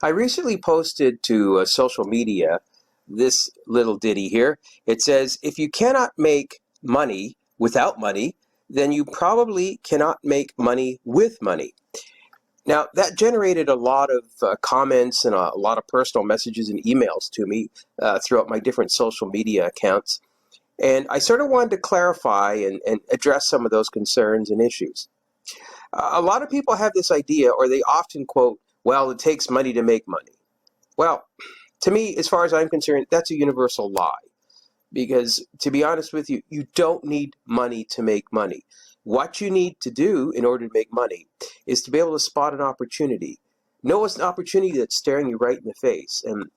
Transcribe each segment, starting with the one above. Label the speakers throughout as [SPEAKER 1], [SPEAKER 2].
[SPEAKER 1] I recently posted to social media this little ditty here. It says, if you cannot make money without money, then you probably cannot make money with money. Now, that generated a lot of comments and a lot of personal messages and emails to me throughout my different social media accounts. And I sort of wanted to clarify and address some of those concerns and issues. A lot of people have this idea, or they often quote, well, it takes money to make money. Well, to me, as far as I'm concerned, that's a universal lie. Because to be honest with you, you don't need money to make money. What you need to do in order to make money is to be able to spot an opportunity. Know it's an opportunity that's staring you right in the face. And,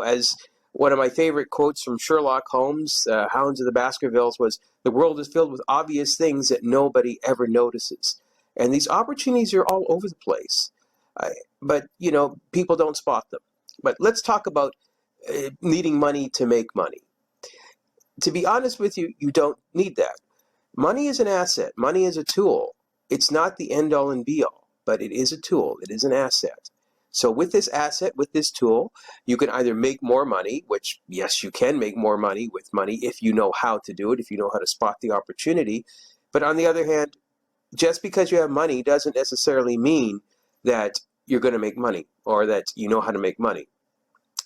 [SPEAKER 1] as one of my favorite quotes from Sherlock Holmes, Hounds of the Baskervilles, was, the world is filled with obvious things that nobody ever notices. And these opportunities are all over the place. But, people don't spot them. But let's talk about needing money to make money. To be honest with you, you don't need that. Money is an asset. Money is a tool. It's not the end-all and be-all, but it is a tool. It is an asset. So with this asset, with this tool, you can either make more money, which, yes, you can make more money with money if you know how to do it, if you know how to spot the opportunity. But on the other hand, just because you have money doesn't necessarily mean that you're going to make money or that you know how to make money.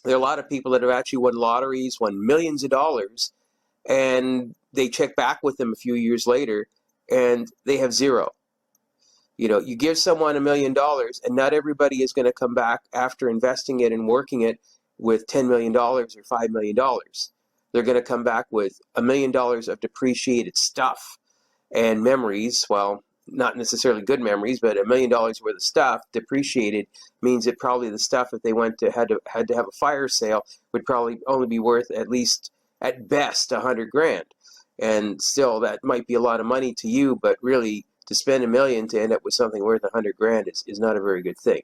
[SPEAKER 1] There are a lot of people that have actually won lotteries, won millions of dollars, and they check back with them a few years later and they have zero. You give someone $1 million and not everybody is going to come back after investing it and working it with $10 million or $5 million. They're going to come back with $1 million of depreciated stuff and memories. Well, not necessarily good memories, but $1 million worth of stuff depreciated means that probably the stuff, if they had to have a fire sale, would probably only be worth at least, at best, $100,000. And still, that might be a lot of money to you, but really, to spend $1 million to end up with something worth $100,000 is not a very good thing.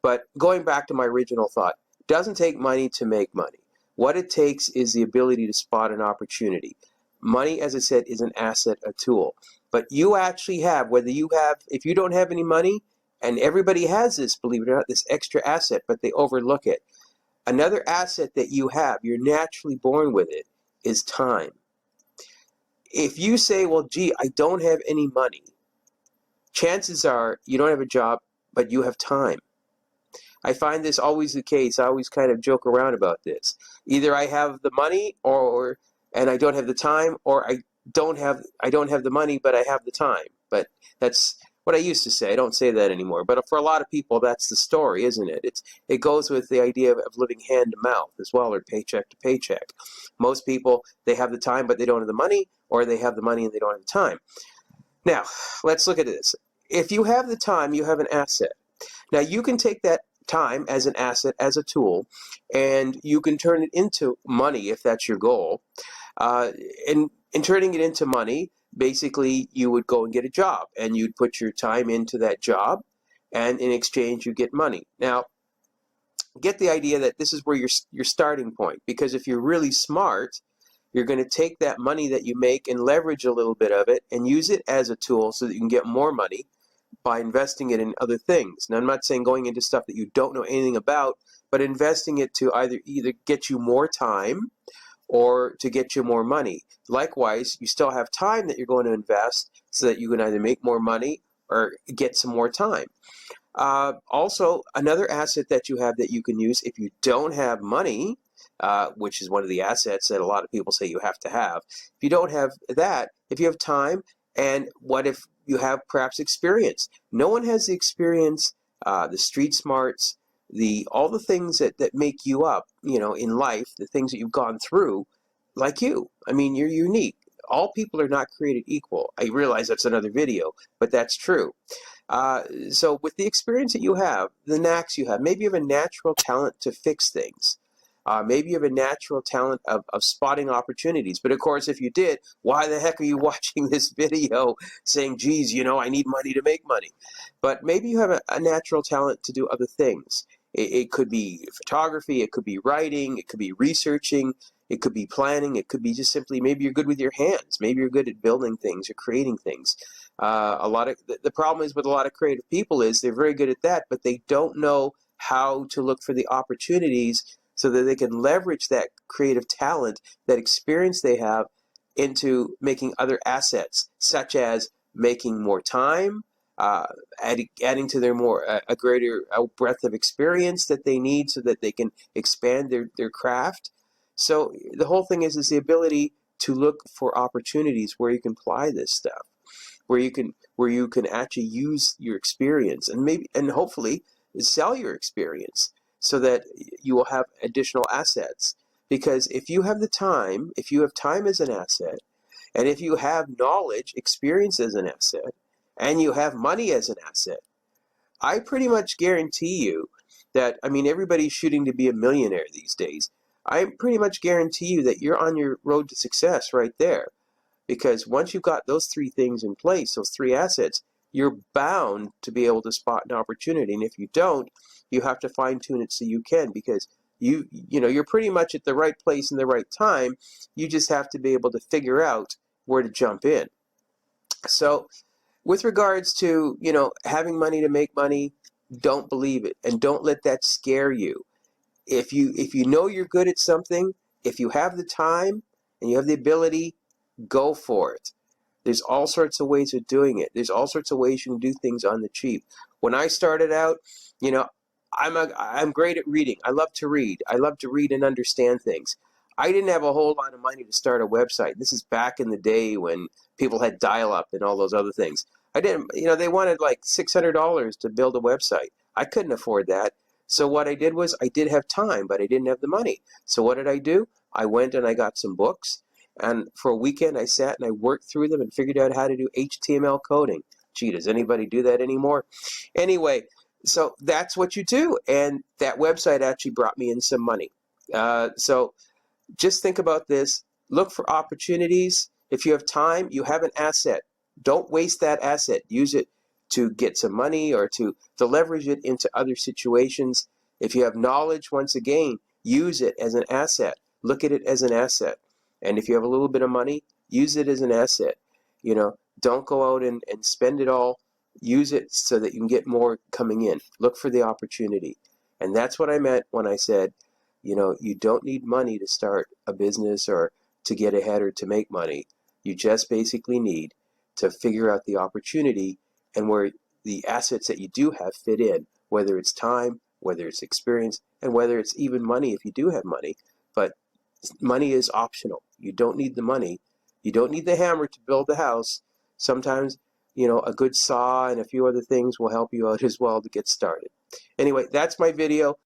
[SPEAKER 1] But going back to my original thought, it doesn't take money to make money. What it takes is the ability to spot an opportunity. Money, as I said, is an asset, a tool. But you actually have, if you don't have any money, and everybody has this, believe it or not, this extra asset, but they overlook it. Another asset that you have, you're naturally born with it, is time. If you say, well, gee, I don't have any money, chances are you don't have a job, but you have time. I find this always the case. I always kind of joke around about this. Either I have the money and I don't have the time, or I don't have the money, but I have the time. But that's what I used to say. I don't say that anymore. But for a lot of people, that's the story, isn't it? It goes with the idea of living hand to mouth as well, or paycheck to paycheck. Most people, they have the time, but they don't have the money, or they have the money and they don't have the time. Now, let's look at this. If you have the time, you have an asset. Now, you can take that time as an asset, as a tool, and you can turn it into money if that's your goal. In turning it into money, basically, you would go and get a job, and you'd put your time into that job, and in exchange, you get money. Now, get the idea that this is where your starting point, because if you're really smart, you're going to take that money that you make and leverage a little bit of it and use it as a tool so that you can get more money by investing it in other things. Now, I'm not saying going into stuff that you don't know anything about, but investing it to either get you more time or to get you more money. Likewise, you still have time that you're going to invest so that you can either make more money or get some more time. Also, another asset that you have that you can use if you don't have money, which is one of the assets that a lot of people say you have to have. If you don't have that, if you have time, and what if you have perhaps experience? No one has the experience, the street smarts, all the things that make you up, in life, the things that you've gone through, like you. I mean, you're unique. All people are not created equal. I realize that's another video, but that's true. So with the experience that you have, the knacks you have, maybe you have a natural talent to fix things. Maybe you have a natural talent of spotting opportunities. But of course, if you did, why the heck are you watching this video saying, geez, I need money to make money? But maybe you have a natural talent to do other things. It could be photography, it could be writing, it could be researching, it could be planning, it could be just simply maybe you're good with your hands. Maybe you're good at building things or creating things. The problem is with a lot of creative people is they're very good at that, but they don't know how to look for the opportunities so that they can leverage that creative talent, that experience they have, into making other assets, such as making more time, adding to their a greater breadth of experience that they need so that they can expand their craft. So the whole thing is the ability to look for opportunities where you can apply this stuff, where you can actually use your experience and hopefully sell your experience so that you will have additional assets. Because if you have time as an asset, and if you have knowledge, experience as an asset, and you have money as an asset, I pretty much guarantee you that, I mean, everybody's shooting to be a millionaire these days. I pretty much guarantee you that you're on your road to success right there. Because once you've got those three things in place, those three assets, you're bound to be able to spot an opportunity. And if you don't, you have to fine tune it so you can, because you're pretty much at the right place in the right time. You just have to be able to figure out where to jump in. So with regards to, having money to make money, don't believe it, and don't let that scare you. If you know you're good at something, if you have the time and you have the ability, go for it. There's all sorts of ways of doing it. There's all sorts of ways you can do things on the cheap. When I started out, I'm great at reading. I love to read. I love to read and understand things. I didn't have a whole lot of money to start a website. This is back in the day when people had dial-up and all those other things. I didn't, they wanted like $600 to build a website. I couldn't afford that. So what I did was I did have time, but I didn't have the money. So what did I do? I went and I got some books. And for a weekend, I sat and I worked through them and figured out how to do HTML coding. Gee, does anybody do that anymore? Anyway, so that's what you do. And that website actually brought me in some money. So just think about this. Look for opportunities. If you have time, you have an asset. Don't waste that asset. Use it to get some money or to leverage it into other situations. If you have knowledge, once again, use it as an asset. Look at it as an asset. And if you have a little bit of money, use it as an asset. Don't go out and spend it all. Use it so that you can get more coming in. Look for the opportunity. And that's what I meant when I said, you don't need money to start a business or to get ahead or to make money. You just basically need to figure out the opportunity and where the assets that you do have fit in, whether it's time, whether it's experience, and whether it's even money if you do have money. But money is optional. You don't need the money. You don't need the hammer to build the house. Sometimes, a good saw and a few other things will help you out as well to get started. Anyway, that's my video.